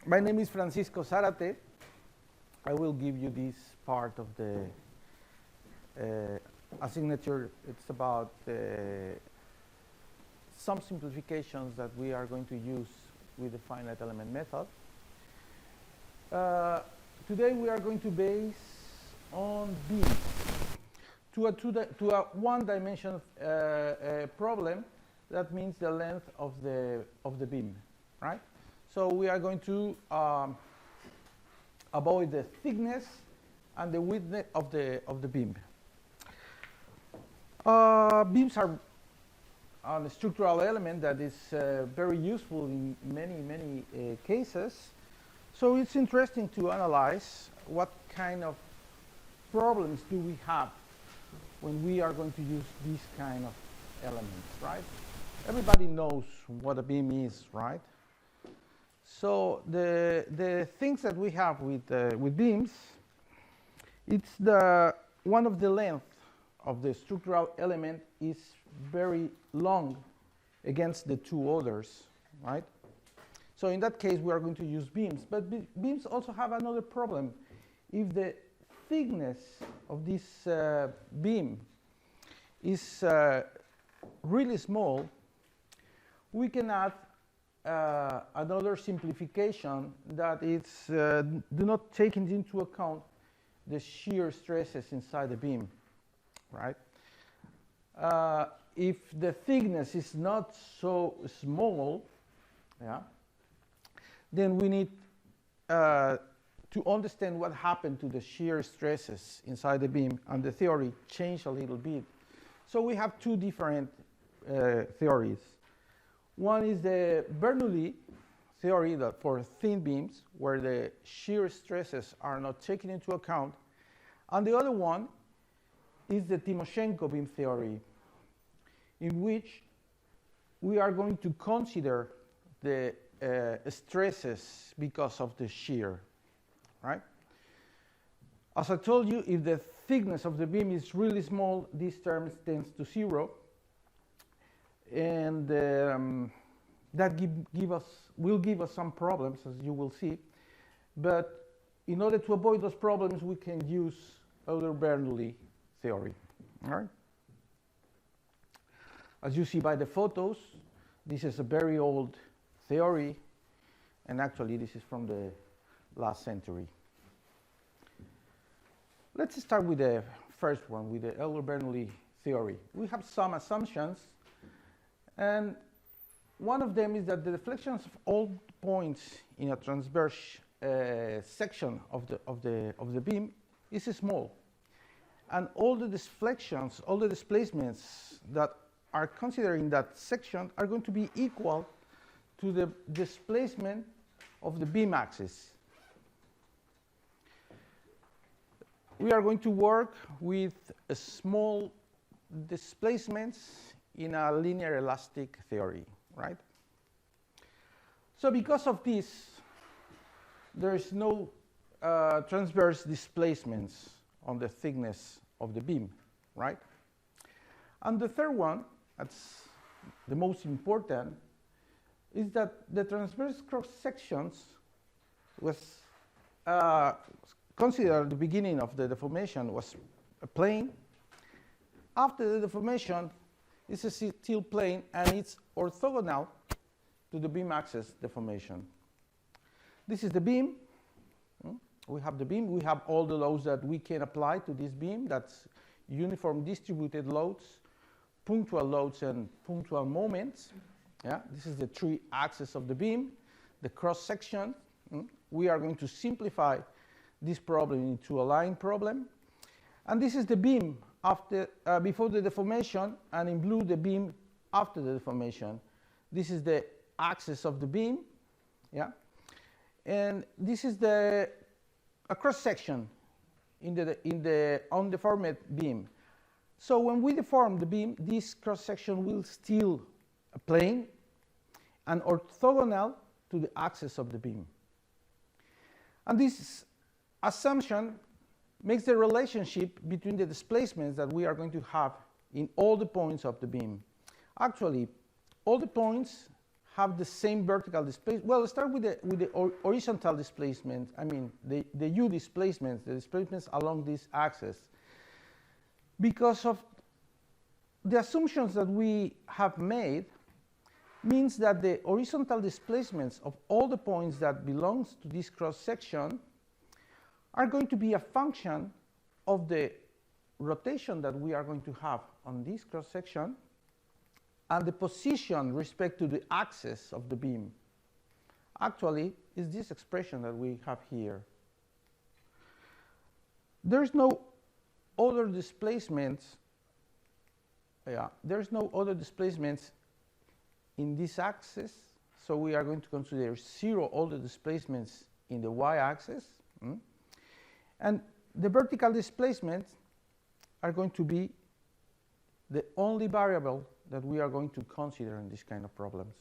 My name is Francisco Zárate. I will give you this part of the signature. It's about some simplifications that we are going to use with the finite element method. Today we are going to base on beams to a one-dimensional problem. That means the length of the beam, right? So we are going to avoid the thickness and the width of the beam. Beams are a structural element that is very useful in many cases. So it's interesting to analyze what kind of problems do we have when we are going to use these kind of elements, right? Everybody knows what a beam is, right? So the things that we have with beams, it's one of the length of the structural element is very long against the two others, right? So in that case, we are going to use beams. But beams also have another problem. If the thickness of this beam is really small, we can add another simplification that it's do not take into account the shear stresses inside the beam, right? If the thickness is not so small, yeah, then we need to understand what happened to the shear stresses inside the beam, and the theory changed a little bit. So we have two different theories. One is the Bernoulli theory that for thin beams, where the shear stresses are not taken into account. And the other one is the Timoshenko beam theory, in which we are going to consider the stresses because of the shear, right? As I told you, if the thickness of the beam is really small, this term tends to 0. And that will give us some problems, as you will see. But in order to avoid those problems, we can use other Bernoulli theory. All right? As you see by the photos, this is a very old theory, and actually this is from the last century. Let's start with the first one, with the Euler-Bernoulli theory. We have some assumptions. And one of them is that the deflections of all points in a transverse section of the beam is small, and all the deflections, all the displacements that are considered in that section are going to be equal to the displacement of the beam axis. We are going to work with small displacements in a linear elastic theory, right? So because of this, there is no transverse displacements on the thickness of the beam, right? And the third one, that's the most important, is that the transverse cross sections was considered at the beginning of the deformation was a plane. After the deformation, it's a still plane, and it's orthogonal to the beam axis deformation. This is the beam. We have the beam. We have all the loads that we can apply to this beam. That's uniform distributed loads, punctual loads, and punctual moments. Yeah, this is the three axes of the beam. The cross section. We are going to simplify this problem into a line problem. And this is the beam before the deformation, and in blue the beam after the deformation. This is the axis of the beam, yeah, and this is a cross section in the undeformed beam. So when we deform the beam, this cross section will still a plane and orthogonal to the axis of the beam. And this assumption makes the relationship between the displacements that we are going to have in all the points of the beam. Actually, all the points have the same vertical displacement. Well, let's start with the horizontal displacement. I mean, the U displacements, the displacements along this axis. Because of the assumptions that we have made, means that the horizontal displacements of all the points that belongs to this cross-section are going to be a function of the rotation that we are going to have on this cross-section and the position respect to the axis of the beam. Actually, is this expression that we have here. There's no other displacements. There's no other displacements in this axis, so we are going to consider 0 all the displacements in the y-axis. And the vertical displacements are going to be the only variable that we are going to consider in this kind of problems.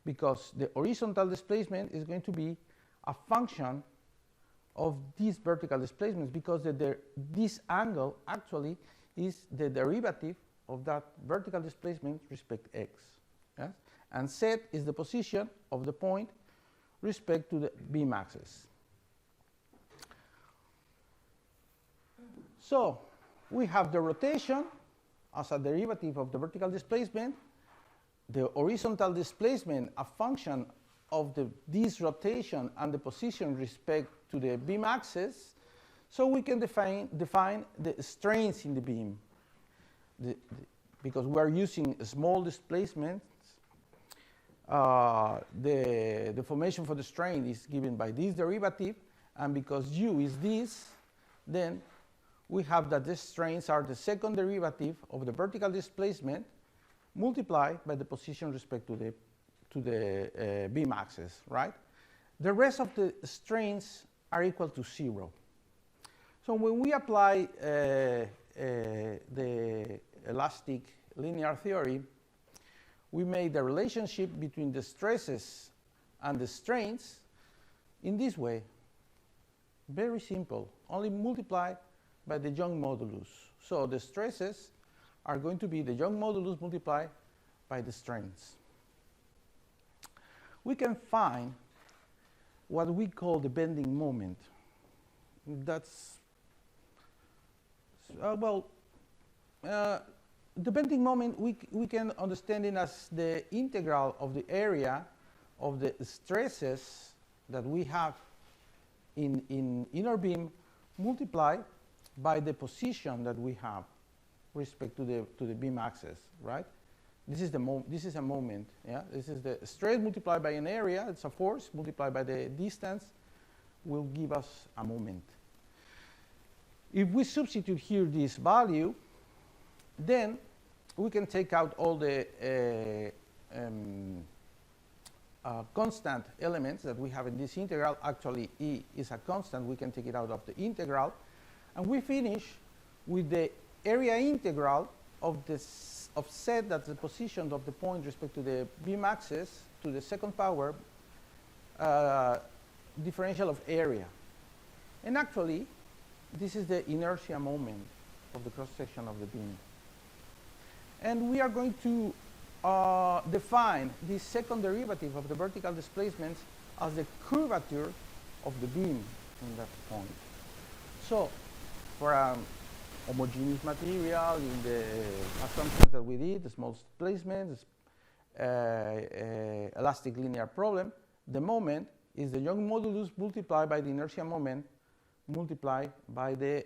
Because the horizontal displacement is going to be a function of these vertical displacements, because this angle actually is the derivative of that vertical displacement respect x. Yes? And z is the position of the point respect to the beam axis. So we have the rotation as a derivative of the vertical displacement, the horizontal displacement a function of this rotation and the position respect to the beam axis, so we can define the strains in the beam. Because we are using small displacements, the deformation for the strain is given by this derivative, and because u is this, then we have that the strains are the second derivative of the vertical displacement multiplied by the position respect to the beam axis, right? The rest of the strains are equal to 0. So when we apply the elastic linear theory, we made the relationship between the stresses and the strains in this way. Very simple, only multiply by the Young modulus. So the stresses are going to be the Young modulus multiplied by the strains. We can find what we call the bending moment. That's, the bending moment we can understand it as the integral of the area of the stresses that we have in inner beam multiplied by the position that we have respect to the beam axis, right? This is a moment. Yeah, this is the stress multiplied by an area. It's a force multiplied by the distance will give us a moment. If we substitute here this value, then we can take out all the constant elements that we have in this integral. Actually, E is a constant. We can take it out of the integral. And we finish with the area integral of z, that's the position of the point respect to the beam axis, to the second power differential of area. And actually, this is the inertia moment of the cross-section of the beam. And we are going to define this second derivative of the vertical displacements as the curvature of the beam in that point. So, for a homogeneous material in the assumptions that we did, the small displacements, elastic linear problem, the moment is the Young modulus multiplied by the inertia moment multiplied by the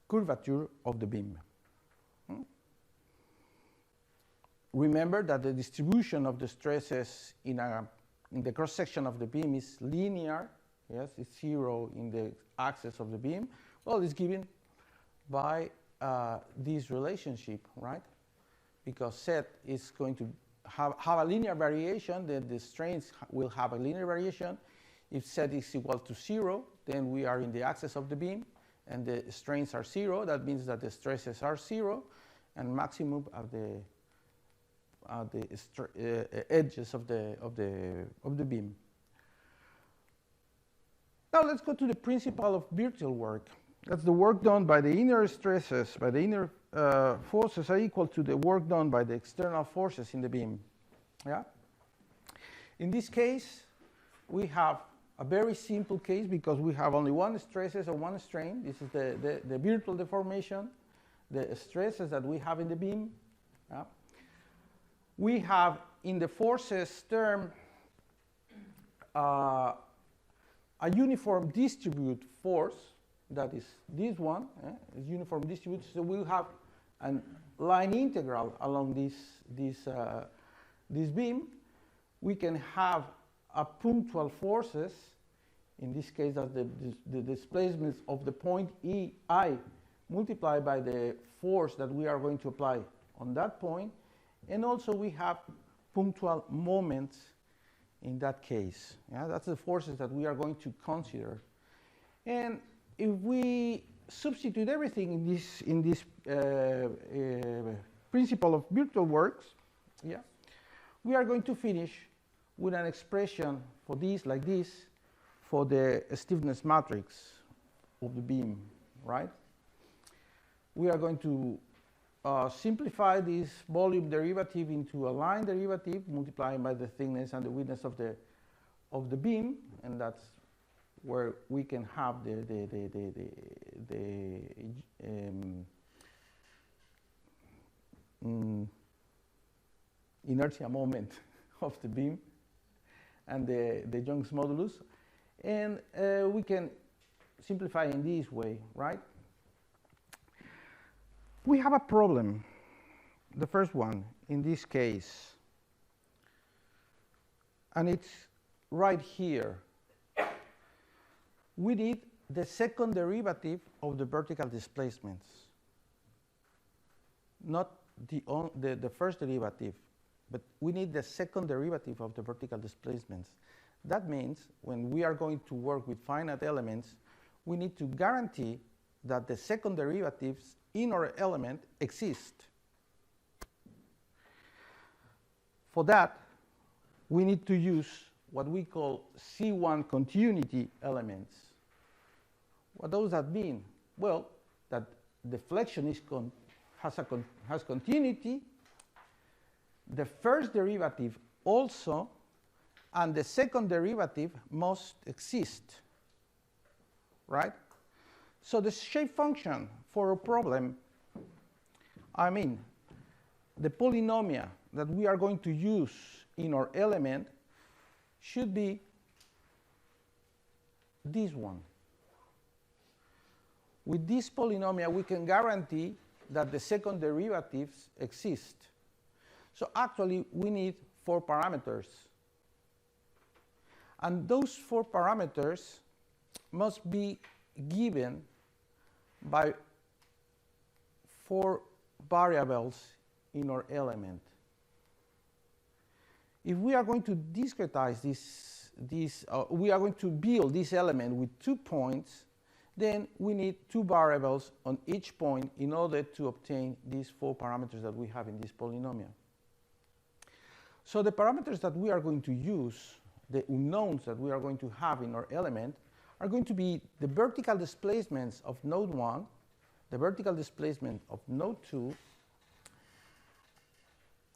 curvature of the beam. Remember that the distribution of the stresses in the cross-section of the beam is linear. Yes, it's 0 in the axis of the beam. Well, it's given by this relationship, right? Because Z is going to have a linear variation, then the strains will have a linear variation. If Z is equal to 0, then we are in the axis of the beam, and the strains are 0. That means that the stresses are 0, and maximum at the edges of the beam. Now let's go to the principle of virtual work. That's the work done by the inner stresses, by the inner forces are equal to the work done by the external forces in the beam. Yeah? In this case, we have a very simple case because we have only one stresses or one strain. This is the virtual deformation, the stresses that we have in the beam. Yeah? We have in the forces term a uniform distribute force, that is this one, is uniform distribute. So we'll have a line integral along this beam. We can have a punctual forces, in this case that's the displacements of the point EI multiplied by the force that we are going to apply on that point. And also we have punctual moments in that case. Yeah, that's the forces that we are going to consider. And if we substitute everything in this principle of virtual works, yeah, we are going to finish with an expression for this, like this, for the stiffness matrix of the beam, right? We are going to simplify this volume derivative into a line derivative multiplying by the thickness and the width of the beam, and that's where we can have the inertia moment of the beam and the Young's modulus, and we can simplify in this way, right? We have a problem. The first one in this case, and it's right here. We need the second derivative of the vertical displacements, not the first derivative, but we need the second derivative of the vertical displacements. That means when we are going to work with finite elements, we need to guarantee that the second derivatives in our element exist. For that, we need to use what we call C1 continuity elements. What does that mean? Well, that deflection has continuity, the first derivative also, and the second derivative must exist, right? So the shape function for a problem, I mean, the polynomial that we are going to use in our element should be this one. With this polynomial, we can guarantee that the second derivatives exist. So actually, we need 4 parameters. And those 4 parameters must be given by 4 variables in our element. If we are going to discretize we are going to build this element with 2 points, then we need 2 variables on each point in order to obtain these 4 parameters that we have in this polynomial. So the parameters that we are going to use, the unknowns that we are going to have in our element, are going to be the vertical displacements of node 1, the vertical displacement of node 2,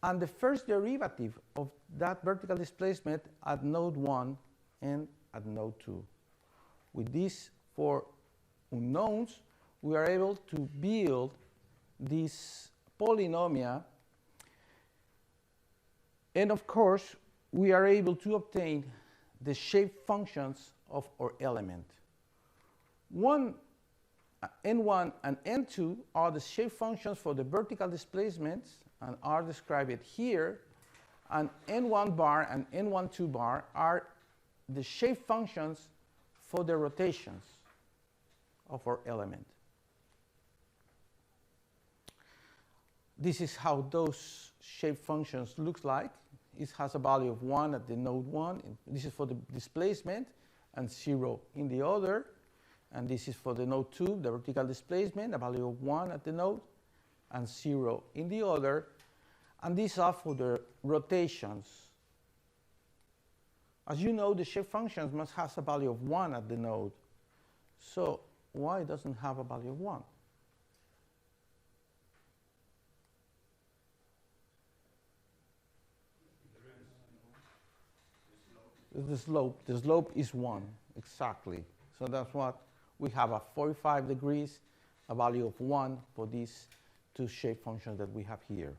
and the first derivative of that vertical displacement at node 1 and at node 2. With these 4 unknowns, we are able to build this polynomial, and of course, we are able to obtain the shape functions of our element. N1 and N2 are the shape functions for the vertical displacements and are described here, and N1 bar and N12 bar are the shape functions for the rotations of our element. This is how those shape functions looks like. It has a value of 1 at the node 1. This is for the displacement, and 0 in the other. And this is for the node 2, the vertical displacement, a value of 1 at the node, and 0 in the other. And these are for the rotations. As you know, the shape functions must have a value of 1 at the node. So why doesn't have a value of 1? The slope is 1, exactly. So that's what we have, a 45 degrees, a value of 1 for these two shape functions that we have here.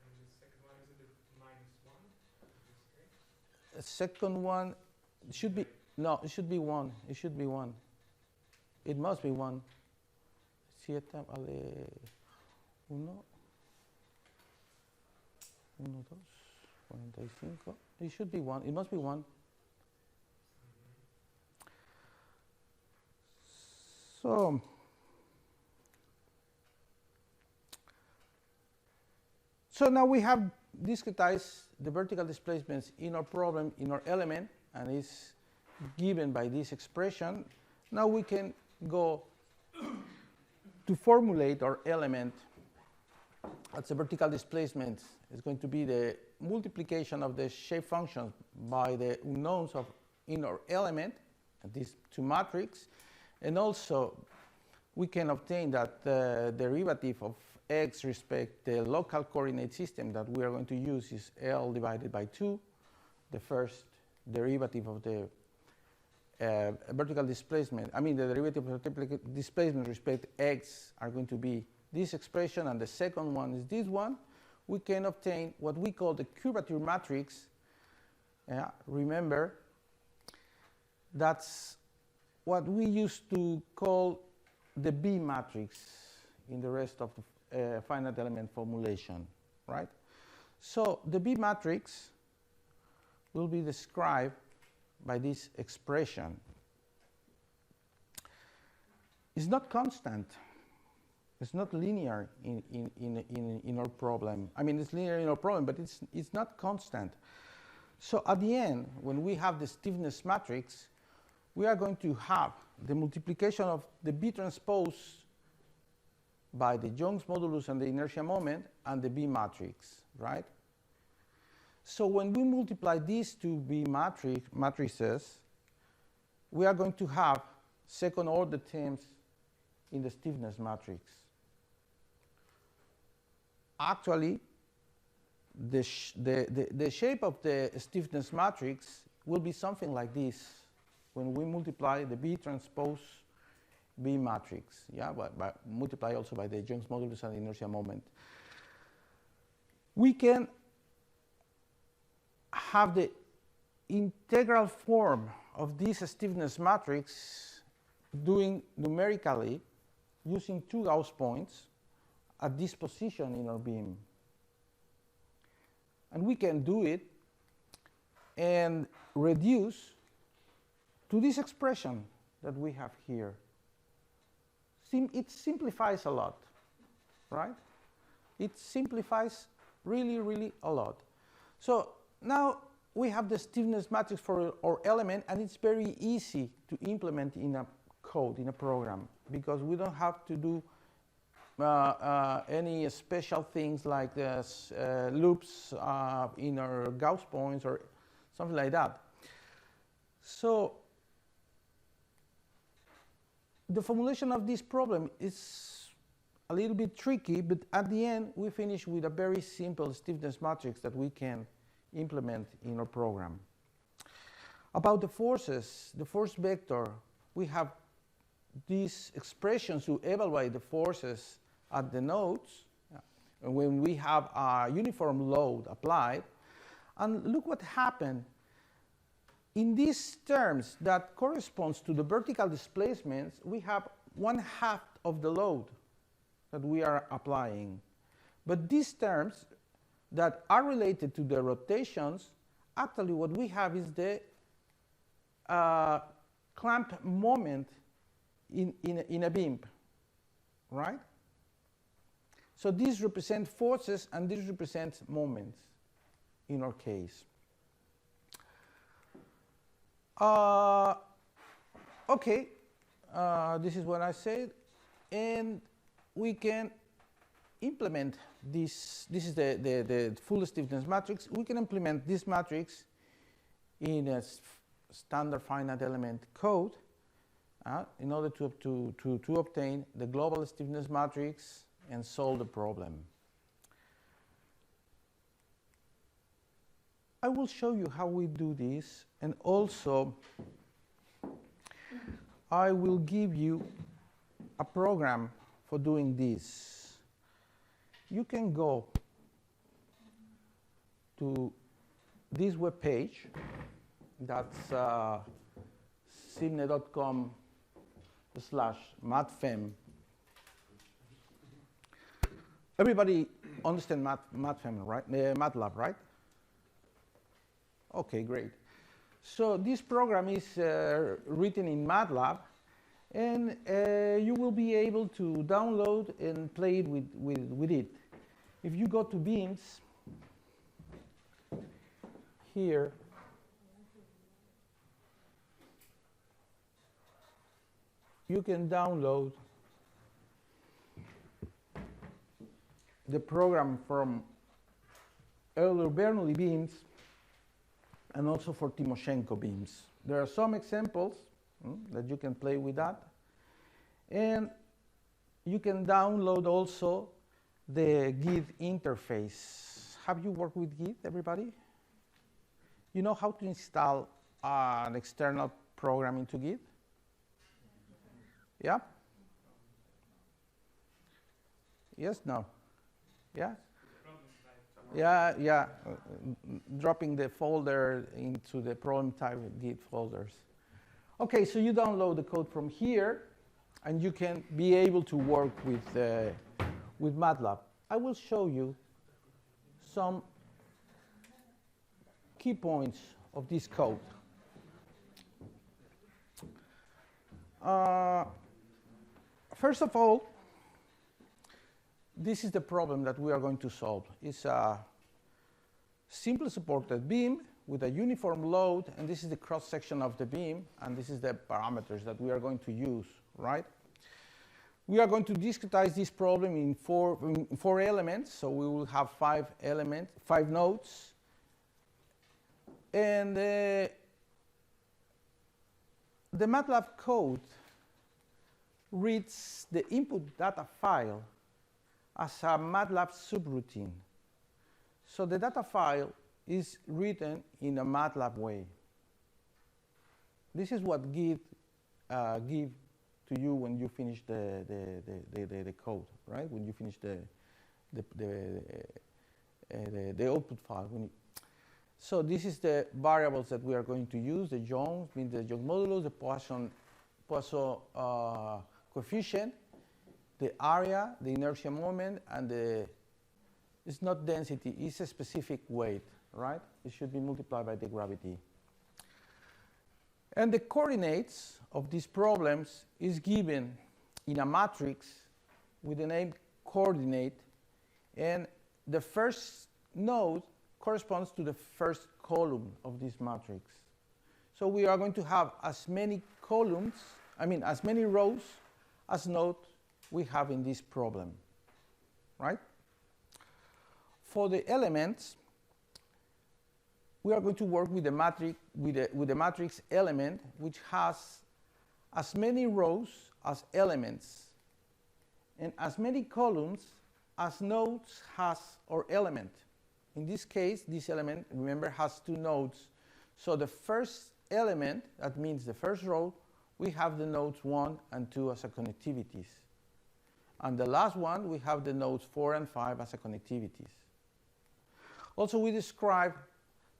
And the second one, is it -1 in this case? The second one should be, no, it should be 1. It should be 1. It must be 1. 7 vale 1, 1, 2, 45. It should be 1. It must be 1. So now we have discretized the vertical displacements in our problem, in our element, and it's given by this expression. Now we can go to formulate our element as a vertical displacement. It's going to be the multiplication of the shape functions by the unknowns in our element, and these two matrices. And also, we can obtain that the derivative of x respect the local coordinate system that we are going to use is L divided by 2. The first derivative of the vertical displacement, the derivative of the displacement respect x are going to be this expression, and the second one is this one. We can obtain what we call the curvature matrix. Remember, that's what we used to call the B matrix in the rest of the finite element formulation, right? So the B matrix will be described by this expression. It's not constant. It's not linear in our problem. It's linear in our problem, but it's not constant. So at the end, when we have the stiffness matrix, we are going to have the multiplication of the B transpose by the Young's modulus and the inertia moment and the B matrix, right? So when we multiply these two B matrices, we are going to have second order terms in the stiffness matrix. Actually, the shape of the stiffness matrix will be something like this when we multiply the B transpose B matrix, but multiply also by the Young's modulus and the inertia moment. We can have the integral form of this stiffness matrix doing numerically using two Gauss points at this position in our beam. And we can do it and reduce to this expression that we have here. It simplifies a lot, right? It simplifies really, really a lot. So now we have the stiffness matrix for our element, and it's very easy to implement in a code, in a program, because we don't have to do any special things like loops in our Gauss points or something like that. So the formulation of this problem is a little bit tricky, but at the end we finish with a very simple stiffness matrix that we can implement in our program. About the forces, the force vector, we have these expressions to evaluate the forces at the nodes when we have a uniform load applied. And look what happened. In these terms that corresponds to the vertical displacements, we have 1/2 of the load that we are applying. But these terms that are related to the rotations, actually what we have is the clamp moment in a beam, right? So these represent forces and these represent moments in our case. Okay, this is what I said, and we can implement this. This is the full stiffness matrix. We can implement this matrix in a standard finite element code in order to obtain the global stiffness matrix and solve the problem. I will show you how we do this, and also I will give you a program for doing this. You can go to this web page. That's simne.com/mathfem. Everybody understand mathfem, right? MATLAB, right? Okay, great. So this program is written in MATLAB, and you will be able to download and play it with it. If you go to Beams, here, you can download the program from earlier Bernoulli beams and also for Timoshenko beams. There are some examples that you can play with that. And you can download also the Git interface. Have you worked with Git, everybody? You know how to install an external program into Git? Yeah? Yes, no? Yeah? Yeah. Dropping the folder into the problem type Git folders. Okay, so you download the code from here, and you can be able to work with MATLAB. I will show you some key points of this code. First of all, this is the problem that we are going to solve. It's a simply supported beam with a uniform load, and this is the cross-section of the beam, and this is the parameters that we are going to use, right? We are going to discretize this problem in four elements, so we will have 5 nodes. And the MATLAB code reads the input data file as a MATLAB subroutine. So the data file is written in a MATLAB way. This is what Git gives to you when you finish the code, right? When you finish the output file. So this is the variables that we are going to use: the Jones, means the Young modulus, the Poisson coefficient, the area, the inertia moment, and it's not density, it's a specific weight, right? It should be multiplied by the gravity. And the coordinates of these problems is given in a matrix with the name coordinate, and the first node corresponds to the first column of this matrix. So we are going to have as many as many rows as nodes we have in this problem, right? For the elements, we are going to work with the matrix element, which has as many rows as elements and as many columns as nodes has our element. In this case, this element, remember, has 2 nodes. So the first element, that means the first row, we have the nodes 1 and 2 as a connectivities. And the last one, we have the nodes 4 and 5 as a connectivities. Also, we describe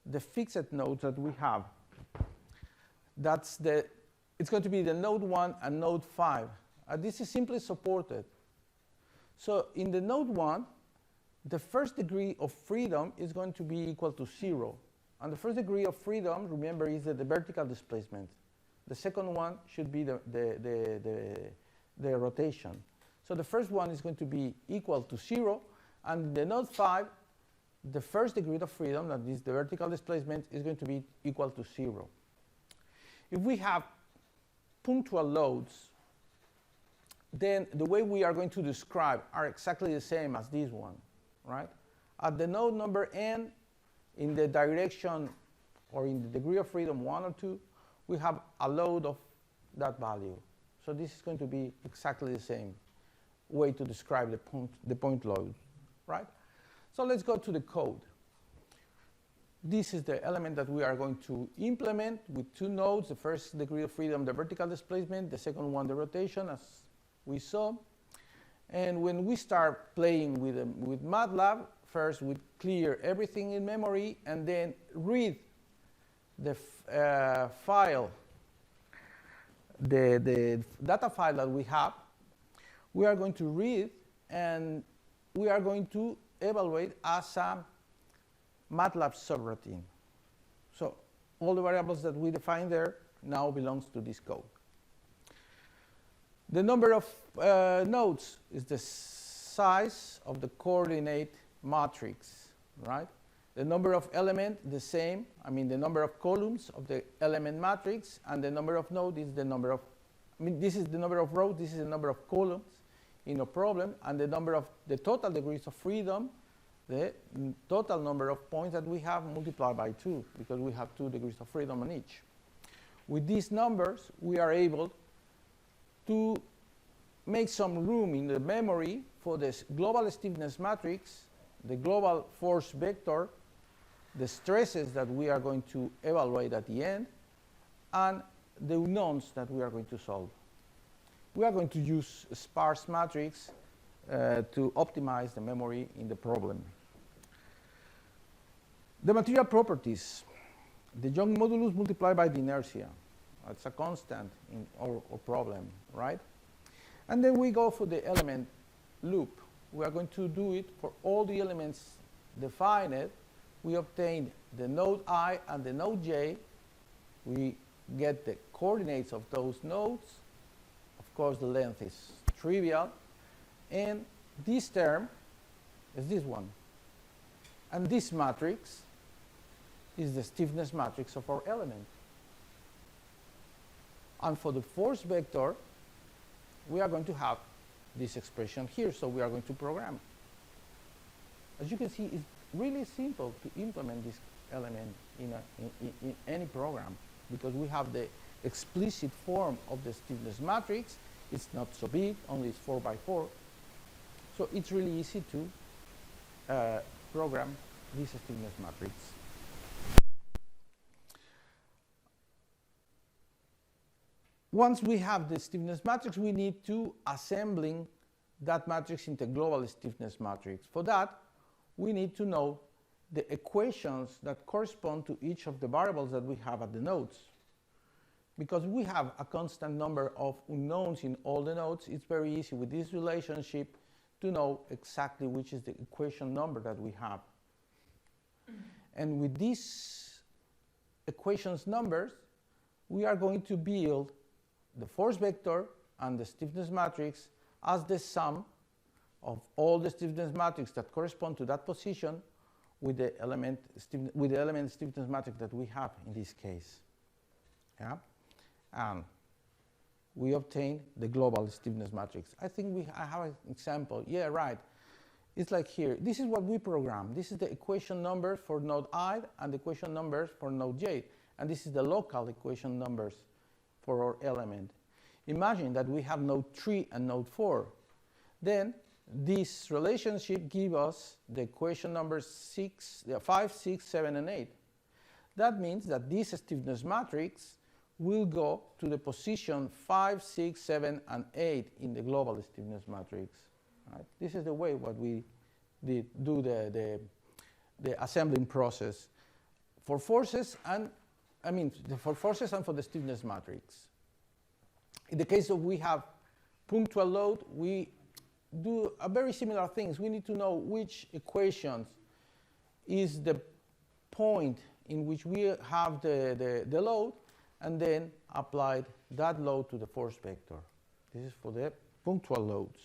the fixed nodes that we have. It's going to be the node 1 and node 5. This is simply supported. So in the node 1, the first degree of freedom is going to be equal to 0. And the first degree of freedom, remember, is the vertical displacement. The second one should be the rotation. So the first one is going to be equal to 0. And the node 5, the first degree of freedom, that is the vertical displacement, is going to be equal to 0. If we have punctual loads, then the way we are going to describe are exactly the same as this one, right? At the node number n, in the direction or in the degree of freedom 1 or 2, we have a load of that value. So this is going to be exactly the same way to describe the point load, right? So let's go to the code. this is the element that we are going to implement with two nodes. The first degree of freedom, the vertical displacement, the second one, the rotation, as we saw. And when we start playing with MATLAB, first we clear everything in memory and then read the file, the data file that we have. We are going to read and we are going to evaluate as a MATLAB subroutine. So all the variables that we define there now belongs to this code. The number of nodes is the size of the coordinate matrix, right? The number of elements, the same. I mean, the number of columns of the element matrix, and the number of nodes is the number of, I mean, this is the number of rows, this is the number of columns, no problem, and the number of the total degrees of freedom, the total number of points that we have multiplied by 2, because we have 2 degrees of freedom on each. With these numbers, we are able to make some room in the memory for this global stiffness matrix, the global force vector, the stresses that we are going to evaluate at the end, and the unknowns that we are going to solve. We are going to use a sparse matrix to optimize the memory in the problem. The material properties. The Young modulus multiplied by the inertia. It's a constant in our problem, right? And then we go for the element loop. We are going to do it for all the elements defined. We obtain the node I and the node j. We get the coordinates of those nodes. Of course, the length is trivial. And this term is this one. And this matrix is the stiffness matrix of our element. And for the force vector, we are going to have this expression here, so we are going to program. As you can see, it's really simple to implement this element in any program, because we have the explicit form of the stiffness matrix. It's not so big, only it's 4 by 4. So it's really easy to program this stiffness matrix. Once we have the stiffness matrix, we need to assembling that matrix into global stiffness matrix. For that, we need to know the equations that correspond to each of the variables that we have at the nodes. Because we have a constant number of unknowns in all the nodes, it's very easy with this relationship to know exactly which is the equation number that we have. And with these equations numbers, we are going to build the force vector and the stiffness matrix as the sum of all the stiffness matrix that correspond to that position with the element stiffness matrix that we have in this case. Yeah? And we obtain the global stiffness matrix. I think I have an example. Yeah, right. It's like here. This is what we program. This is the equation numbers for node I and the equation numbers for node j. And this is the local equation numbers for our element. Imagine that we have node 3 and node 4. Then this relationship gives us the equation numbers 5, 6, 7, and 8. That means that this stiffness matrix will go to the position 5, 6, 7, and 8 in the global stiffness matrix. Right? This is the way what we do the assembling process for forces and for forces and for the stiffness matrix. In the case of we have punctual load, we do a very similar things. We need to know which equations is the point in which we have the load, and then applied that load to the force vector. This is for the punctual loads.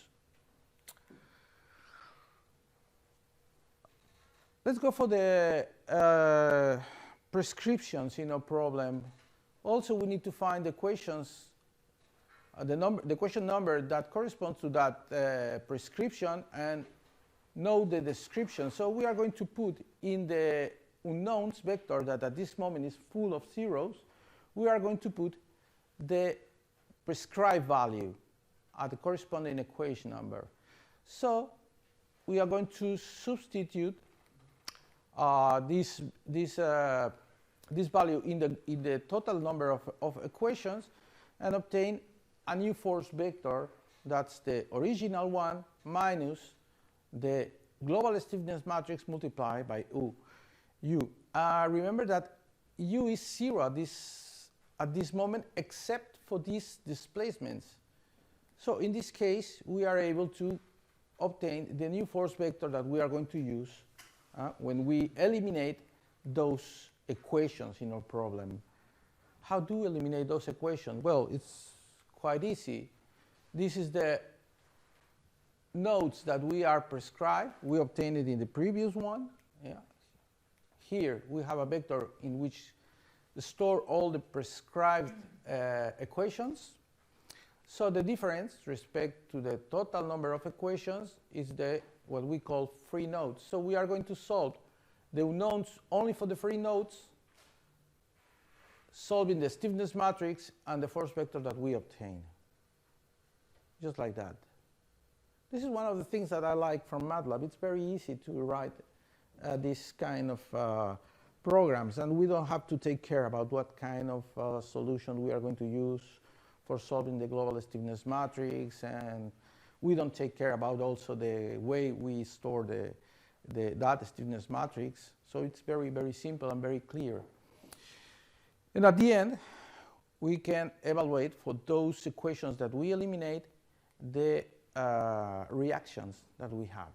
Let's go for the prescriptions in our problem. Also, we need to find the equations, the equation number that corresponds to that prescription and know the description. So we are going to put in the unknowns vector that at this moment is full of zeros. We are going to put the prescribed value at the corresponding equation number. So we are going to substitute this value in the total number of equations and obtain a new force vector that's the original one minus the global stiffness matrix multiplied by U. Remember that U is 0 at this moment except for these displacements. So in this case, we are able to obtain the new force vector that we are going to use when we eliminate those equations in our problem. How do we eliminate those equations? Well, it's quite easy. This is the nodes that we are prescribed. We obtained it in the previous one. Yeah. Here we have a vector in which store all the prescribed equations. So the difference respect to the total number of equations is what we call free nodes. So we are going to solve the unknowns only for the free nodes, solving the stiffness matrix and the force vector that we obtain. Just like that. This is one of the things that I like from MATLAB. It's very easy to write this kind of programs, and we don't have to take care about what kind of solution we are going to use for solving the global stiffness matrix, and we don't take care about also the way we store that stiffness matrix. So it's very, very simple and very clear. And at the end, we can evaluate for those equations that we eliminate the reactions that we have.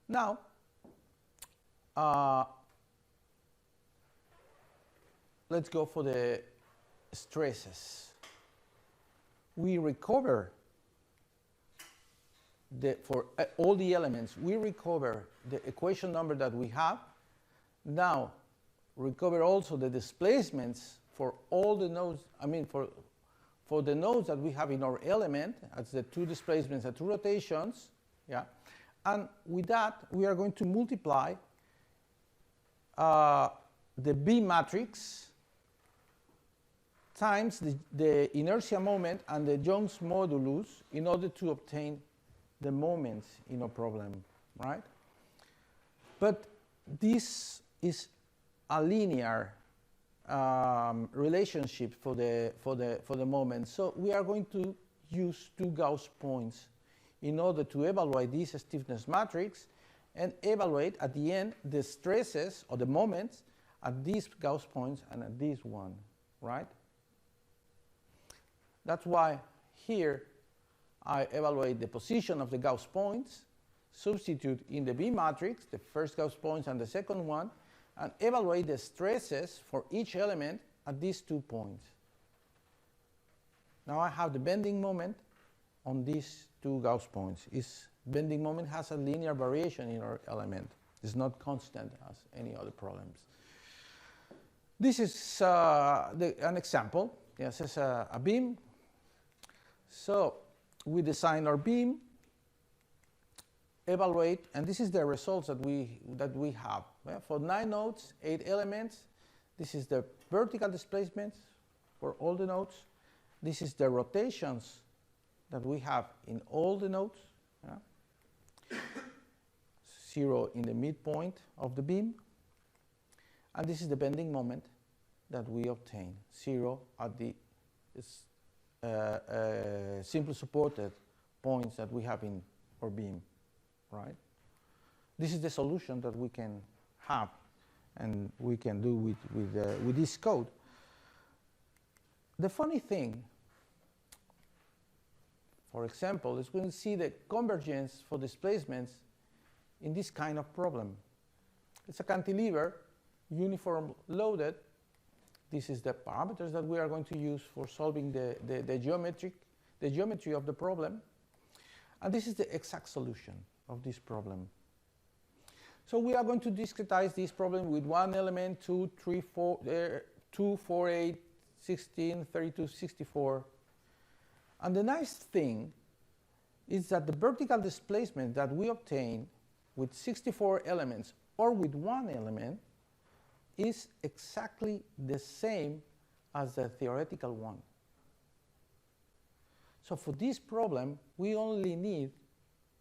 Now, let's go for the stresses. We recover for all the elements, we recover the equation number that we have. Now, recover also the displacements for all the nodes, for the nodes that we have in our element, as the two displacements and two rotations. Yeah. And with that, we are going to multiply the B matrix times the inertia moment and the Young's modulus in order to obtain the moments in a problem, right? But this is a linear relationship for the moment. So we are going to use two Gauss points in order to evaluate this stiffness matrix and evaluate at the end the stresses or the moments at these Gauss points and at this one, right? That's why here I evaluate the position of the Gauss points, substitute in the B matrix the first Gauss points and the second one, and evaluate the stresses for each element at these 2 points. Now I have the bending moment on these 2 Gauss points. Bending moment has a linear variation in our element. It's not constant as any other problems. This is an example. This is a beam. So we design our beam, evaluate, and this is the results that we have. Well, for 9 nodes, 8 elements, this is the vertical displacements for all the nodes. This is the rotations that we have in all the nodes. Yeah. 0 in the midpoint of the beam. And this is the bending moment that we obtain. 0 at the simply supported points that we have in our beam, right? This is the solution that we can have and we can do with this code. The funny thing, for example, is we can see the convergence for displacements in this kind of problem. It's a cantilever, uniform loaded. This is the parameters that we are going to use for solving the geometry of the problem. And this is the exact solution of this problem. So we are going to discretize this problem with 1 element, 2, 3, 4, 2, 4, 8, 16, 32, 64. And the nice thing is that the vertical displacement that we obtain with 64 elements or with 1 element is exactly the same as the theoretical one. So for this problem, we only need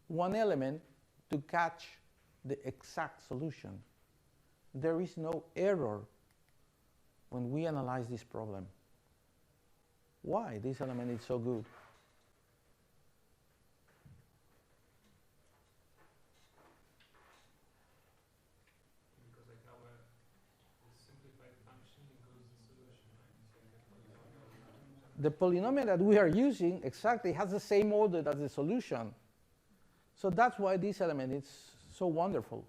1 element to catch the exact solution. There is no error when we analyze this problem. Why this element is so good? Because I have a simplified function equals the solution, right? So you get polynomial. The polynomial that we are using exactly has the same order as the solution. So that's why this element is so wonderful,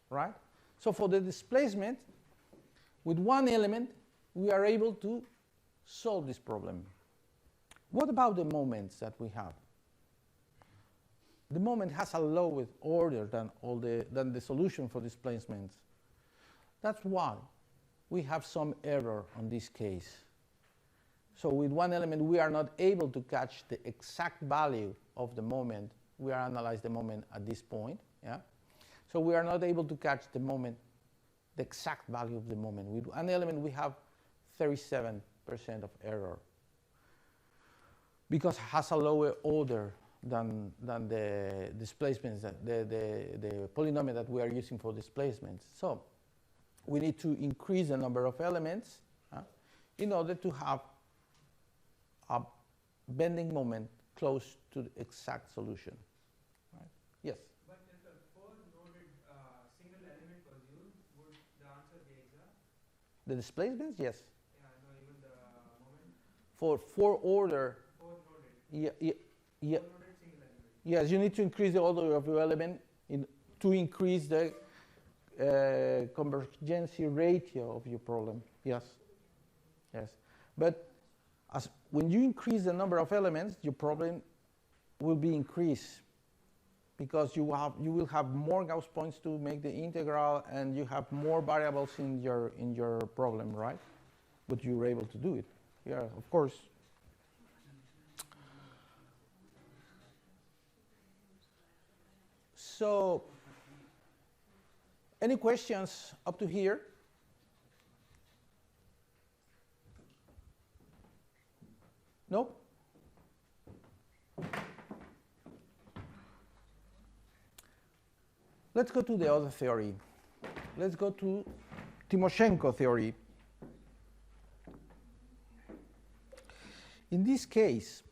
right? So for the displacement, with one element, we are able to solve this problem. What about the moments that we have? The moment has a lower order than the solution for displacements. That's why we have some error on this case. So with one element, we are not able to catch the exact value of the moment. We are analyzing the moment at this point. Yeah? So we are not able to catch the moment, the exact value of the moment. With one element, we have 37% of error because it has a lower order than the displacements, the polynomial that we are using for displacements. So we need to increase the number of elements in order to have a bending moment close to the exact solution. Right? Yes? But if a four-noded single element was used, would the answer be exact? The displacements, yes. Yeah, no, even the moment. For four-order, Four-noded. yeah, Four-noded single element. yes, you need to increase the order of your element to increase the convergence ratio of your problem. Yes, yes. But when you increase the number of elements, your problem will be increased because you will have more Gauss points to make the integral, and you have more variables in your problem, right? But you're able to do it. Yeah, of course. So, any questions up to here? No? Let's go to the other theory. Let's go to Timoshenko theory. In this case,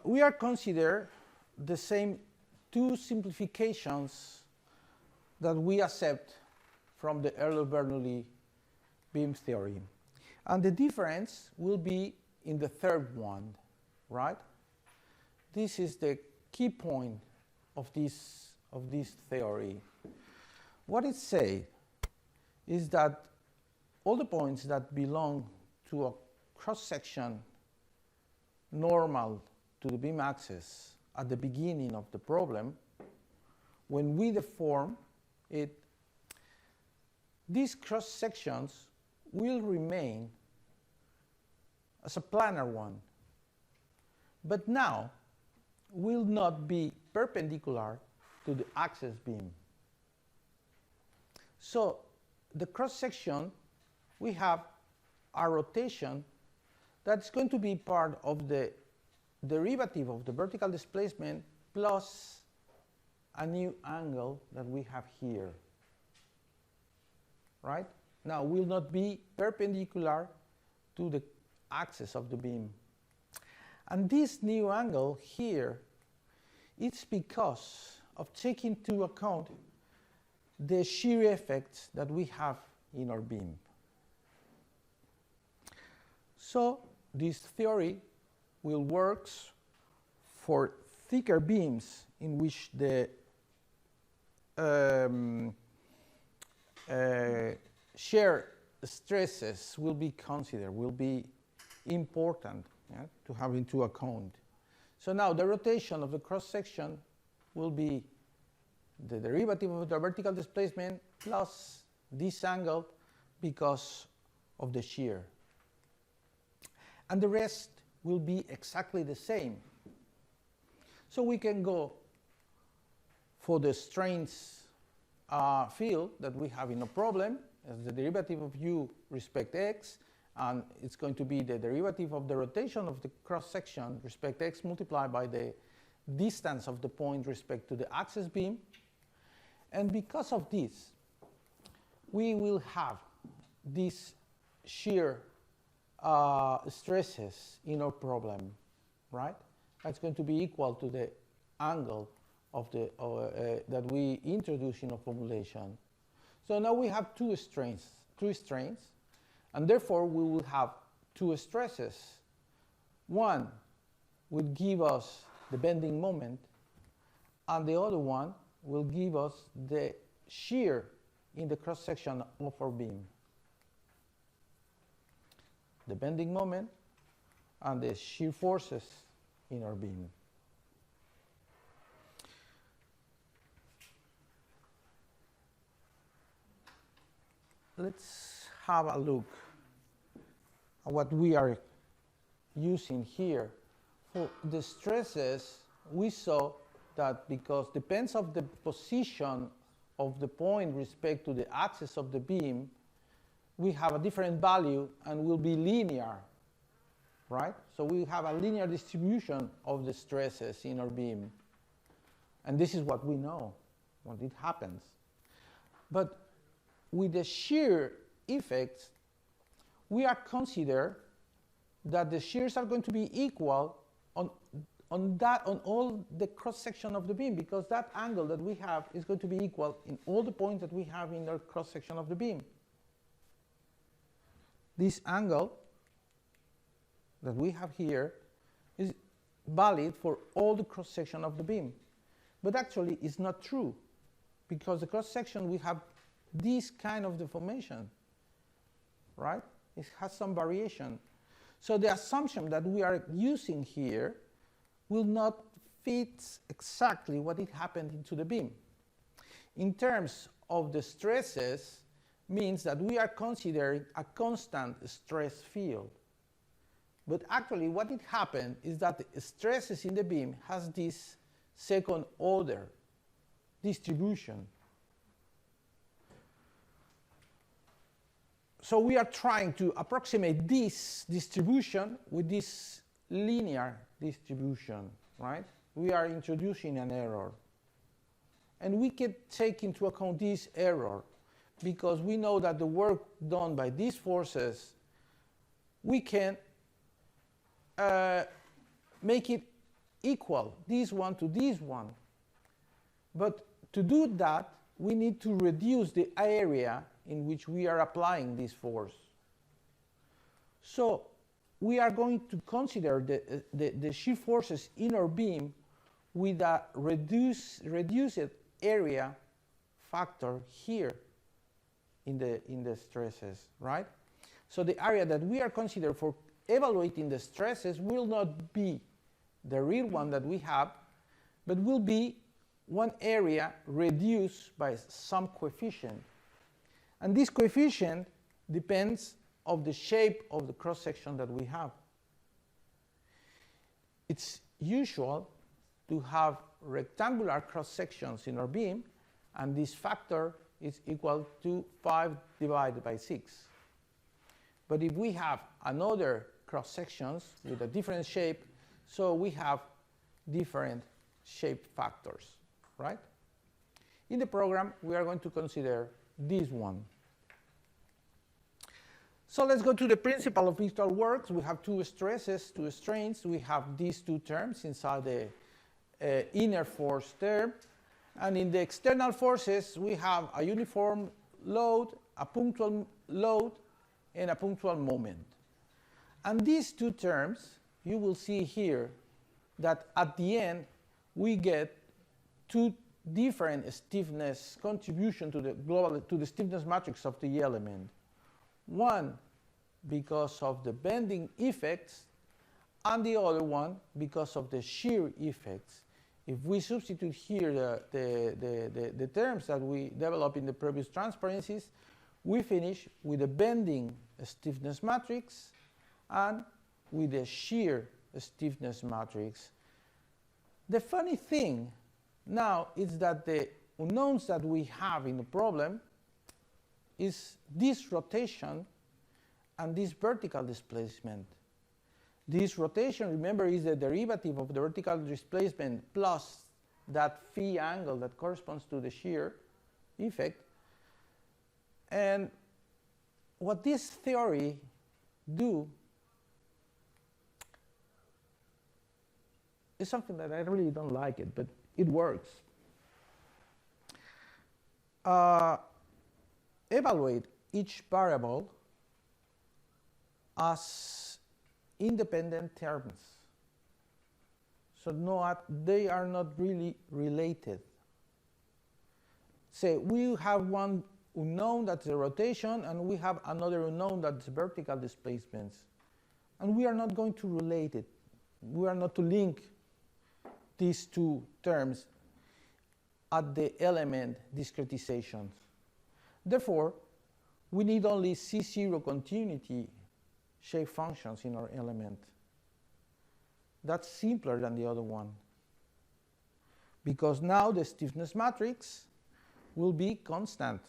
we are consider the same two simplifications that we accept from the Euler-Bernoulli beams theory. And the difference will be in the third one, right? This is the key point of this theory. What it says is that all the points that belong to a cross-section normal to the beam axis at the beginning of the problem, when we deform it, these cross sections will remain as a planar one, but now will not be perpendicular to the axis beam. So the cross section, we have a rotation that's going to be part of the derivative of the vertical displacement plus a new angle that we have here. Right? Now will not be perpendicular to the axis of the beam. And this new angle here, it's because of taking into account the shear effects that we have in our beam. So this theory will work for thicker beams in which the shear stresses will be considered, will be important to have into account. So now the rotation of the cross-section will be the derivative of the vertical displacement plus this angle because of the shear. And the rest will be exactly the same. So we can go for the strains field that we have in a problem as the derivative of u respect x, and it's going to be the derivative of the rotation of the cross-section respect x multiplied by the distance of the point respect to the axis beam. And because of this, we will have these shear stresses in our problem, right? That's going to be equal to the angle of the that we introduce in our formulation. So now we have two strains, and therefore we will have two stresses. One will give us the bending moment, and the other one will give us the shear in the cross-section of our beam. The bending moment and the shear forces in our beam. Let's have a look at what we are using here. For the stresses, we saw that because depends of the position of the point respect to the axis of the beam, we have a different value and will be linear, right? So we have a linear distribution of the stresses in our beam. And this is what we know when it happens. But with the shear effects, we are consider that the shears are going to be equal on all the cross-section of the beam, because that angle that we have is going to be equal in all the points that we have in the cross-section of the beam. This angle that we have here is valid for all the cross-section of the beam. But actually it's not true, because the cross-section we have this kind of deformation, right? It has some variation. So the assumption that we are using here will not fit exactly what it happened into the beam. In terms of the stresses, means that we are considering a constant stress field. But actually what it happened is that the stresses in the beam has this second order distribution. So we are trying to approximate this distribution with this linear distribution, right? We are introducing an error. And we can take into account this error because we know that the work done by these forces, we can make it equal, this one to this one. But to do that, we need to reduce the area in which we are applying this force. So we are going to consider the shear forces in our beam with a reduced area factor here in the stresses, right? So the area that we are considering for evaluating the stresses will not be the real one that we have, but will be one area reduced by some coefficient. And this coefficient depends on the shape of the cross-section that we have. It's usual to have rectangular cross-sections in our beam, and this factor is equal to 5 divided by 6. But if we have another cross-sections with a different shape, so we have different shape factors, right? In the program, we are going to consider this one. So let's go to the principle of vector works. We have two stresses, two strains. We have these two terms inside the inner force term. And in the external forces, we have a uniform load, a punctual load, and a punctual moment. And these two terms, you will see here that at the end, we get two different stiffness contribution to the stiffness matrix of the element. One because of the bending effects, and the other one because of the shear effects. If we substitute here the terms that we developed in the previous transparencies, we finish with the bending stiffness matrix and with the shear stiffness matrix. The funny thing now is that the unknowns that we have in the problem is this rotation and this vertical displacement. This rotation, remember, is the derivative of the vertical displacement plus that phi angle that corresponds to the shear effect. And what this theory do is something that I really don't like it, but it works. Evaluate each variable as independent terms. So they are not really related. Say we have one unknown, that's the rotation, and we have another unknown, that's vertical displacements. And we are not going to relate it. We are not to link these two terms at the element discretizations. Therefore, we need only C0 continuity shape functions in our element. That's simpler than the other one, because now the stiffness matrix will be constant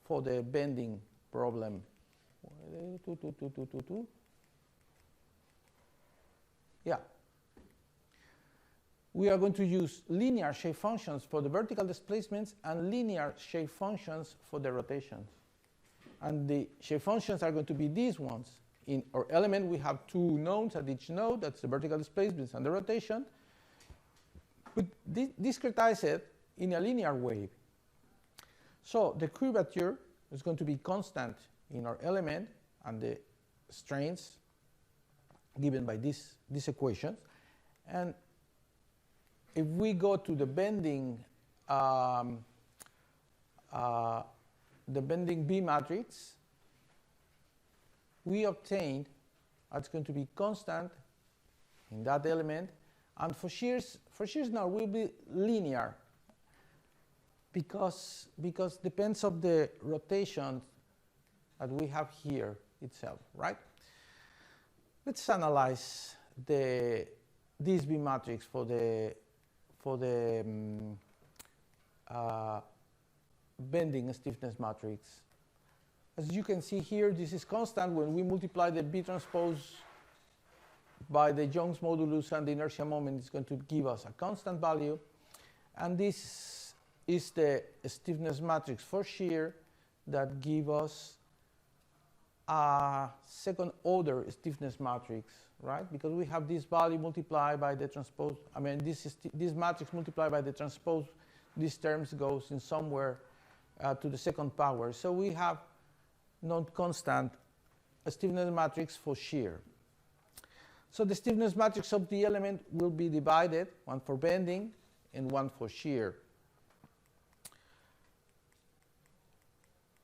for the bending problem. Yeah. We are going to use linear shape functions for the vertical displacements and linear shape functions for the rotations. And the shape functions are going to be these ones. In our element, we have two nodes at each node. That's the vertical displacements and the rotation. But discretize it in a linear way. So the curvature is going to be constant in our element, and the strains given by these equations. And if we go to the bending B matrix, we obtained it's going to be constant in that element, and for shears now will be linear, because depends of the rotation that we have here itself, right? Let's analyze this B matrix for the bending stiffness matrix. As you can see here, this is constant. When we multiply the B transpose by the Young's modulus and the inertia moment, it's going to give us a constant value. And this is the stiffness matrix for shear that give us a second order stiffness matrix, right? Because we have this value multiplied by the transpose. I mean, this matrix multiplied by the transpose. These terms goes in somewhere to the second power. So we have non-constant stiffness matrix for shear. So the stiffness matrix of the element will be divided, one for bending and one for shear.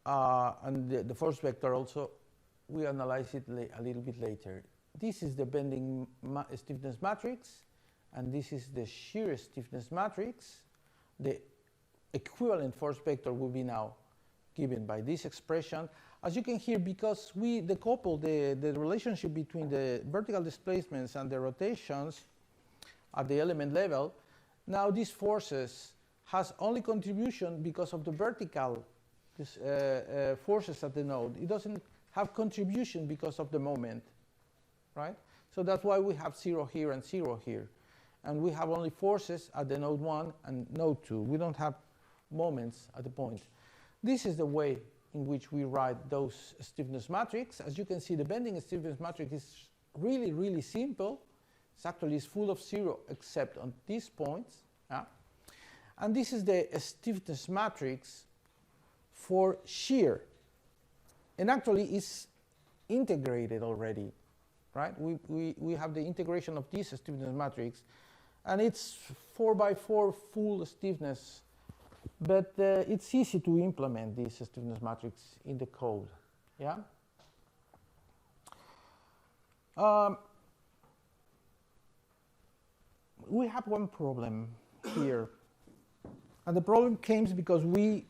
And the force vector also, we analyze it a little bit later. This is the bending stiffness matrix, and this is the shear stiffness matrix. The equivalent force vector will be now given by this expression. As you can hear, because we decouple the relationship between the vertical displacements and the rotations at the element level, now these forces has only contribution because of the vertical forces at the node. It doesn't have contribution because of the moment, right? So that's why we have 0 here and 0 here. And we have only forces at the node 1 and node 2. We don't have moments at the point. This is the way in which we write those stiffness matrix. As you can see, the bending stiffness matrix is really, really simple. It's actually full of 0 except on these points. Yeah? And this is the stiffness matrix for shear. And actually it's integrated already, right? We have the integration of this stiffness matrix, and it's 4x4 full stiffness. But it's easy to implement this stiffness matrix in the code. Yeah. We have one problem here, and the problem came because we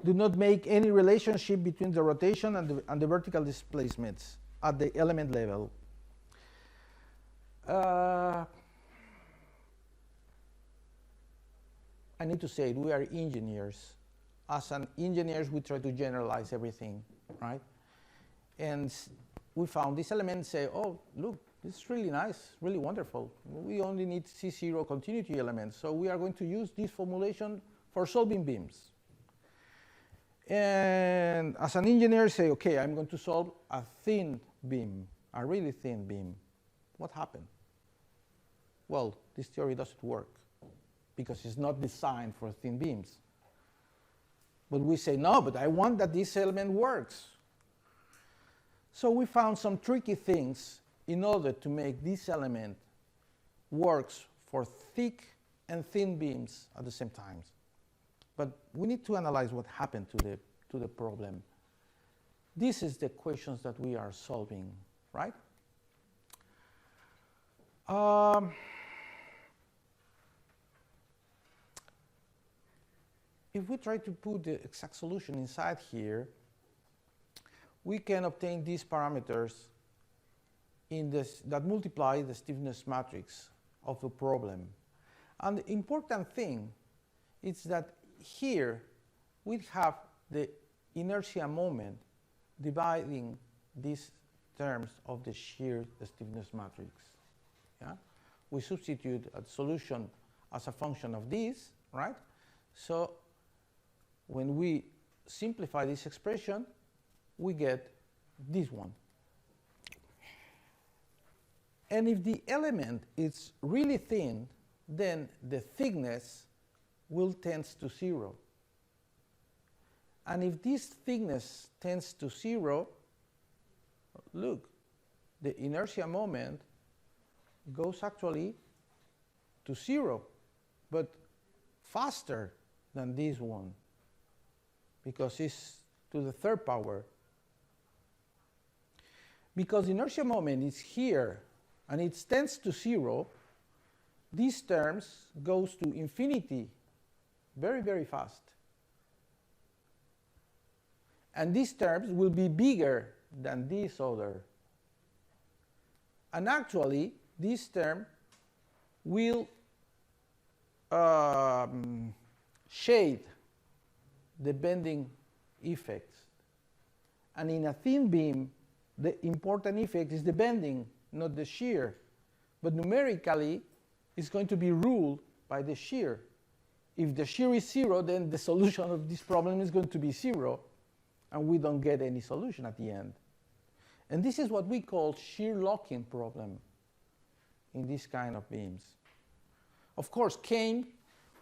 do not make any relationship between the rotation and the vertical displacements at the element level. I need to say it, we are engineers. As engineers, we try to generalize everything, right? And we found this element and say, oh, look, this is really nice, really wonderful. We only need C0 continuity elements, so we are going to use this formulation for solving beams. And as an engineer, say, okay, I'm going to solve a thin beam, a really thin beam. What happened? Well, this theory doesn't work because it's not designed for thin beams. But we say, no, but I want that this element works. So we found some tricky things in order to make this element works for thick and thin beams at the same time. But we need to analyze what happened to the problem. This is the questions that we are solving, right? If we try to put the exact solution inside here, we can obtain these parameters in this, that multiply the stiffness matrix of the problem. And the important thing is that here we have the inertia moment dividing these terms of the shear stiffness matrix. Yeah? We substitute a solution as a function of this, right? So when we simplify this expression, we get this one. And if the element is really thin, then the thickness will tend to 0. And if this thickness tends to 0, look, the inertia moment goes actually to 0, but faster than this one, because it's to the third power. Because inertia moment is here and it tends to 0, these terms goes to infinity very, very fast. And these terms will be bigger than this other. And actually, this term will shade the bending effects. And in a thin beam, the important effect is the bending, not the shear. But numerically, it's going to be ruled by the shear. If the shear is 0, then the solution of this problem is going to be 0, and we don't get any solution at the end. And this is what we call shear locking problem in this kind of beams. Of course, came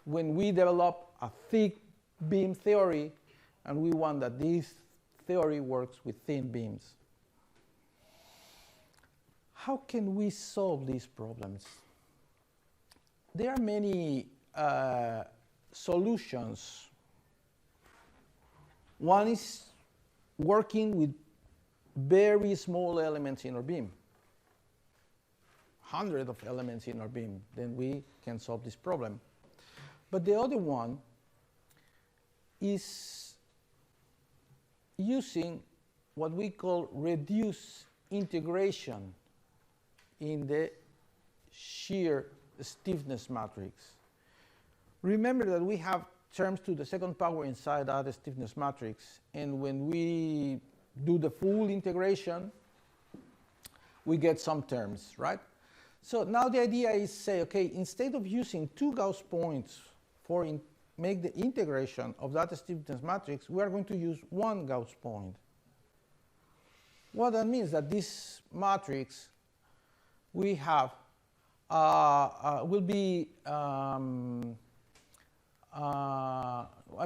when we developed a thick beam theory, and we want that this theory works with thin beams. How can we solve these problems? There are many solutions. One is working with very small elements in our beam, hundreds of elements in our beam, then we can solve this problem. But the other one is using what we call reduced integration in the shear stiffness matrix. Remember that we have terms to the second power inside that stiffness matrix, and when we do the full integration, we get some terms, right? So now the idea is, say, okay, instead of using 2 Gauss points for make the integration of that stiffness matrix, we are going to use 1 Gauss point. What that means that this matrix we have will be, I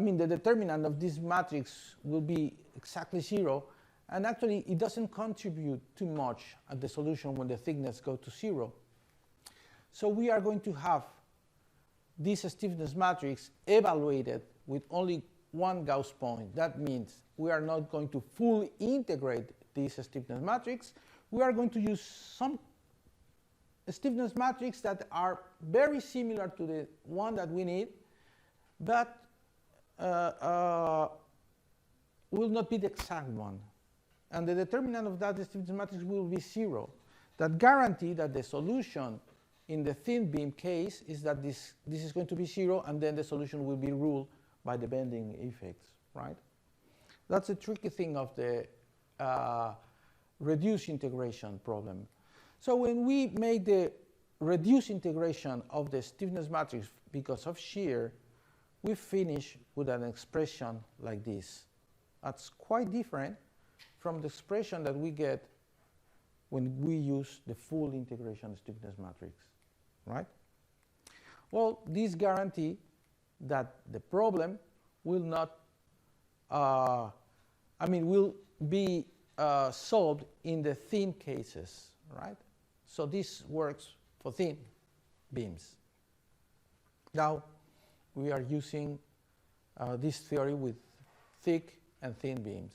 mean, the determinant of this matrix will be exactly 0, and actually it doesn't contribute too much at the solution when the thickness goes to 0. So we are going to have this stiffness matrix evaluated with only 1 Gauss point. That means we are not going to fully integrate this stiffness matrix. We are going to use some stiffness matrix that are very similar to the one that we need, but will not be the exact one. And the determinant of that stiffness matrix will be 0. That guarantee that the solution in the thin beam case is that this is going to be 0, and then the solution will be ruled by the bending effects, right? That's a tricky thing of the reduced integration problem. So when we make the reduced integration of the stiffness matrix because of shear, we finish with an expression like this. That's quite different from the expression that we get when we use the full integration stiffness matrix, right? Well, this guarantees that the problem will not, will be solved in the thin cases, right? So this works for thin beams. Now, we are using this theory with thick and thin beams.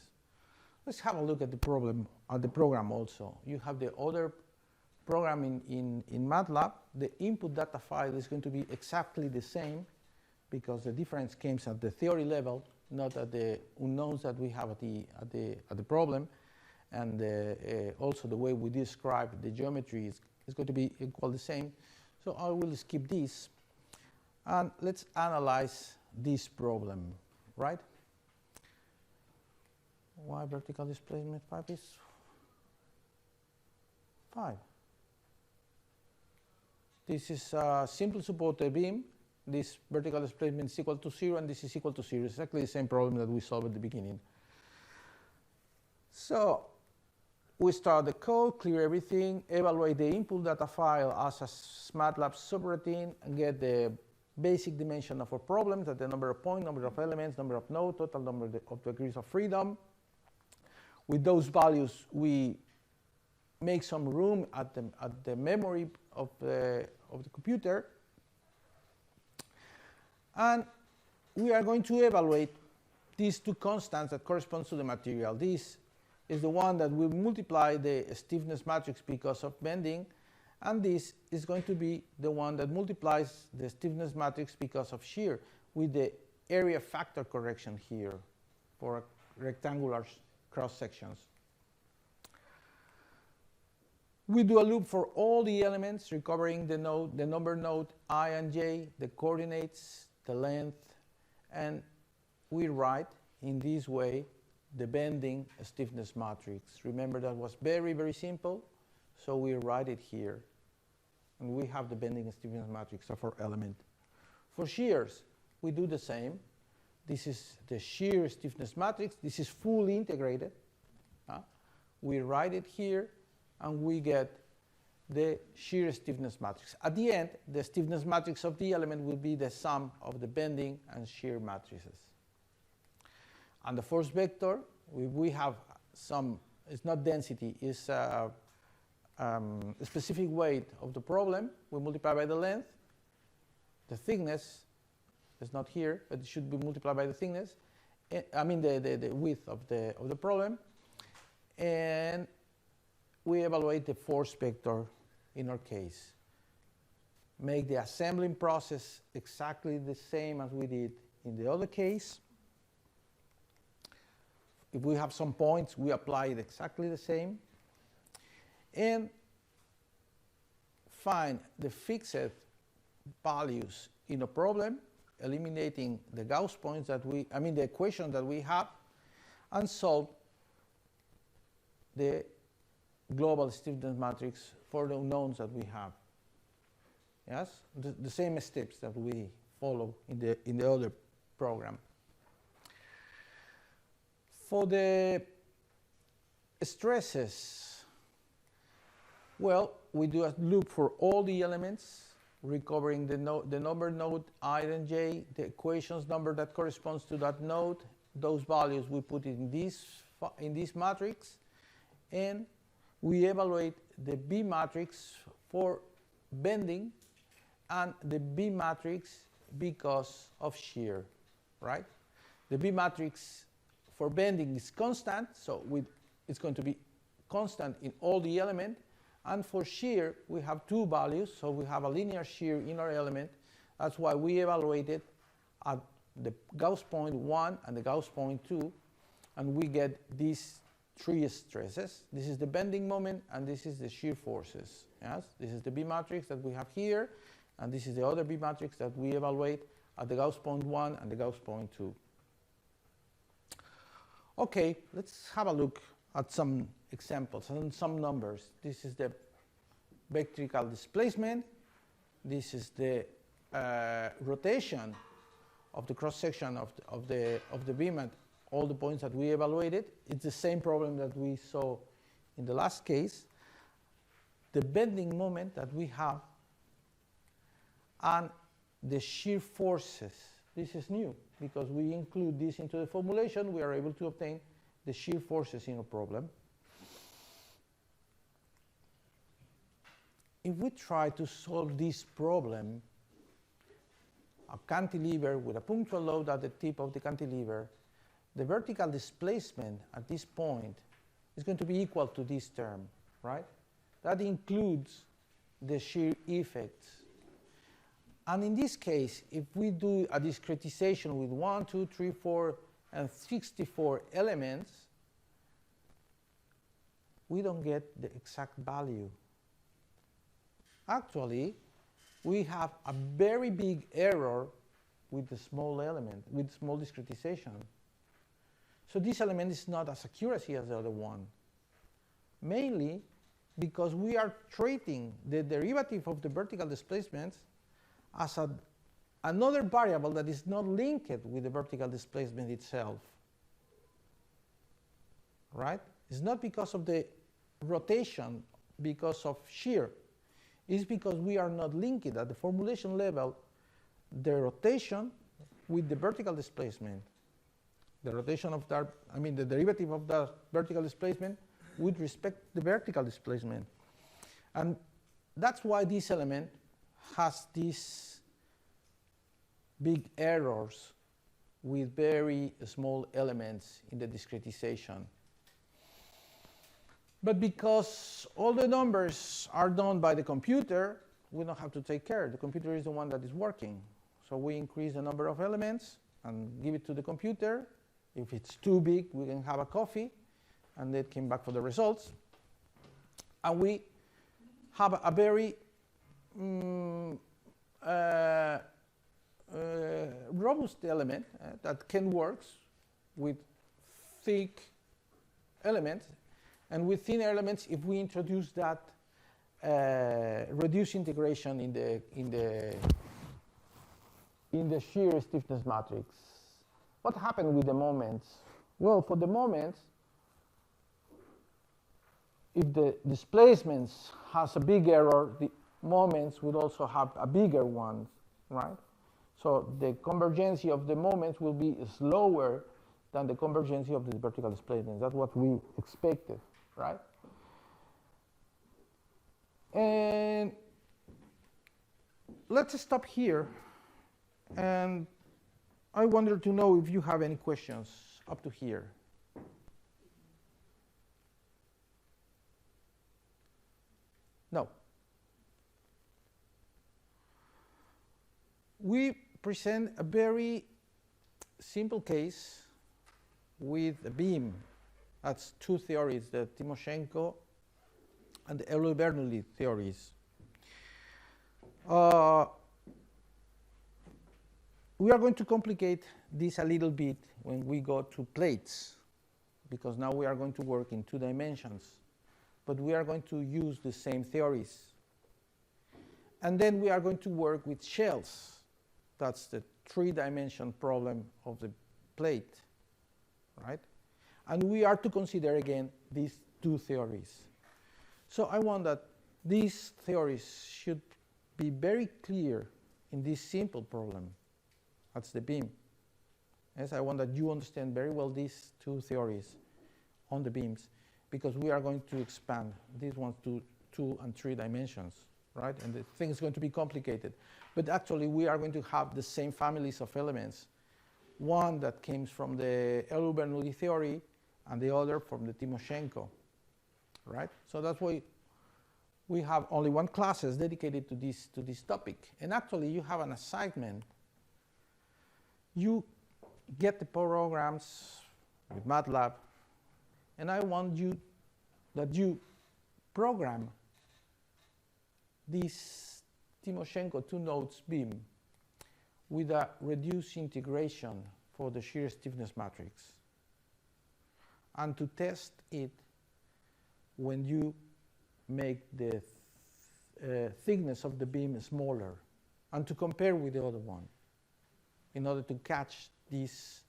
Let's have a look at the problem, at the program also. You have the other program in MATLAB. The input data file is going to be exactly the same because the difference comes at the theory level, not at the unknowns that we have at the problem. And also the way we describe the geometry is going to be equal the same. So I will skip this. And let's analyze this problem, right? Why vertical displacement 5 is 5. This is a simple supported beam. This vertical displacement is equal to 0, and this is equal to 0. It's exactly the same problem that we solved at the beginning. So we start the code, clear everything, evaluate the input data file as a MATLAB subroutine, and get the basic dimension of our problem, that the number of points, number of elements, number of nodes, total number of degrees of freedom. With those values, we make some room at the memory of the computer. And we are going to evaluate these two constants that correspond to the material. This is the one that will multiply the stiffness matrix because of bending, and this is going to be the one that multiplies the stiffness matrix because of shear, with the area factor correction here for rectangular cross sections. We do a loop for all the elements, recovering the number node I and j, the coordinates, the length, and we write in this way the bending stiffness matrix. Remember, that was very, very simple, so we write it here. And we have the bending stiffness matrix of our element. For shears, we do the same. This is the shear stiffness matrix. This is fully integrated. We write it here, and we get the shear stiffness matrix. At the end, the stiffness matrix of the element will be the sum of the bending and shear matrices. And the force vector, we have some, it's not density, it's a specific weight of the problem. We multiply by the length. The thickness is not here, but it should be multiplied by the thickness. The width of the problem. And we evaluate the force vector in our case. Make the assembling process exactly the same as we did in the other case. If we have some points, we apply it exactly the same. And find the fixed values in a problem, eliminating the Gauss points that the equation that we have, and solve the global stiffness matrix for the unknowns that we have. Yes, the same steps that we follow in the other program. For the stresses, well, we do a loop for all the elements, recovering the number node I and j, the equations number that corresponds to that node. Those values we put in this matrix, and we evaluate the B matrix for bending and the B matrix because of shear, right? The B matrix for bending is constant, so it's going to be constant in all the elements. And for shear, we have two values, so we have a linear shear in our element. That's why we evaluate it at the Gauss point 1 and the Gauss point 2, and we get these three stresses. This is the bending moment, and this is the shear forces. Yes? This is the B matrix that we have here, and this is the other B matrix that we evaluate at the Gauss point 1 and the Gauss point 2. Okay, let's have a look at some examples and some numbers. This is the vectorical displacement. This is the rotation of the cross-section of the beam at all the points that we evaluated. It's the same problem that we saw in the last case. The bending moment that we have and the shear forces. This is new because we include this into the formulation. We are able to obtain the shear forces in a problem. If we try to solve this problem, a cantilever with a punctual load at the tip of the cantilever, the vertical displacement at this point is going to be equal to this term, right? That includes the shear effects. And in this case, if we do a discretization with 1, 2, 3, 4, and 64 elements, we don't get the exact value. Actually, we have a very big error with the small element, with small discretization. So this element is not as accuracy as the other one, mainly because we are treating the derivative of the vertical displacements as another variable that is not linked with the vertical displacement itself. Right? It's not because of the rotation, because of shear. It's because we are not linked at the formulation level the rotation with the vertical displacement. The rotation of that, I mean the derivative of the vertical displacement with respect to the vertical displacement. And that's why this element has these big errors with very small elements in the discretization. But because all the numbers are done by the computer, we don't have to take care. The computer is the one that is working. So we increase the number of elements and give it to the computer. If it's too big, we can have a coffee, and they came back for the results. And we have a very robust element that can work with thick elements. And with thin elements, if we introduce that reduced integration in the shear stiffness matrix, what happened with the moments? Well, for the moments, if the displacements has a big error, the moments would also have a bigger one, right? So the convergence of the moments will be slower than the convergence of the vertical displacement. That's what we expected, right? And let's stop here. And I wanted to know if you have any questions up to here. No. We present a very simple case with a beam. That's two theories, the Timoshenko and the Bernoulli theories. We are going to complicate this a little bit when we go to plates, because now we are going to work in 2 dimensions, but we are going to use the same theories. And then we are going to work with shells. That's the 3-dimension problem of the plate, right? And we are to consider again these 2 theories. So I want that these theories should be very clear in this simple problem. That's the beam. Yes, I want that you understand very well these 2 theories on the beams, because we are going to expand these ones to 2 and 3 dimensions, right? And the thing is going to be complicated. But actually, we are going to have the same families of elements. One that came from the Bernoulli theory, and the other from the Timoshenko, right? So that's why we have only 1 class dedicated to this topic. And actually, you have an assignment. You get the programs with MATLAB, and I want that you program this Timoshenko 2-nodes beam with a reduced integration for the shear stiffness matrix, and to test it when you make the thickness of the beam smaller, and to compare with the other one in order to catch this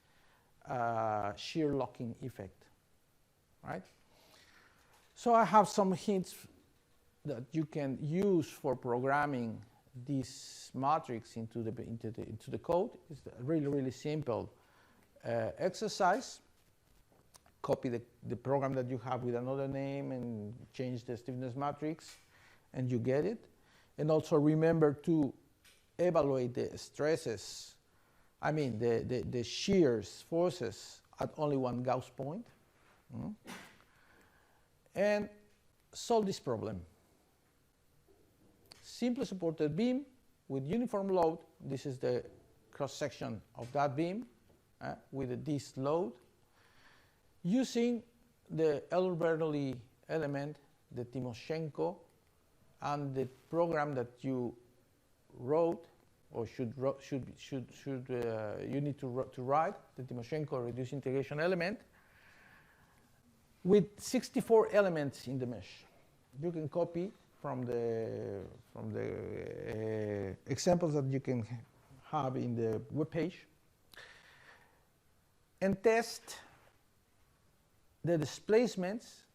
shear locking effect, right? So I have some hints that you can use for programming this matrix into the code. It's a really simple exercise. Copy the program that you have with another name and change the stiffness matrix, and you get it. And also remember to evaluate the stresses, I mean the shears forces at only one Gauss point. And solve this problem. Simply supported beam with uniform load. This is the cross section of that beam with this load. Using the Euler-Bernoulli element, the Timoshenko, and the program that you wrote, or you need to write, the Timoshenko reduced integration element, with 64 elements in the mesh. You can copy from the examples that you can have in the web page, and test the displacements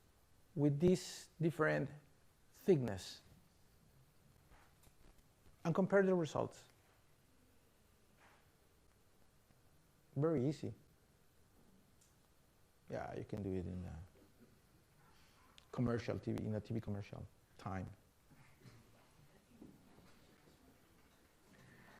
with this different thickness and compare the results. Very easy. Yeah, you can do it in a commercial TV, in a TV commercial time.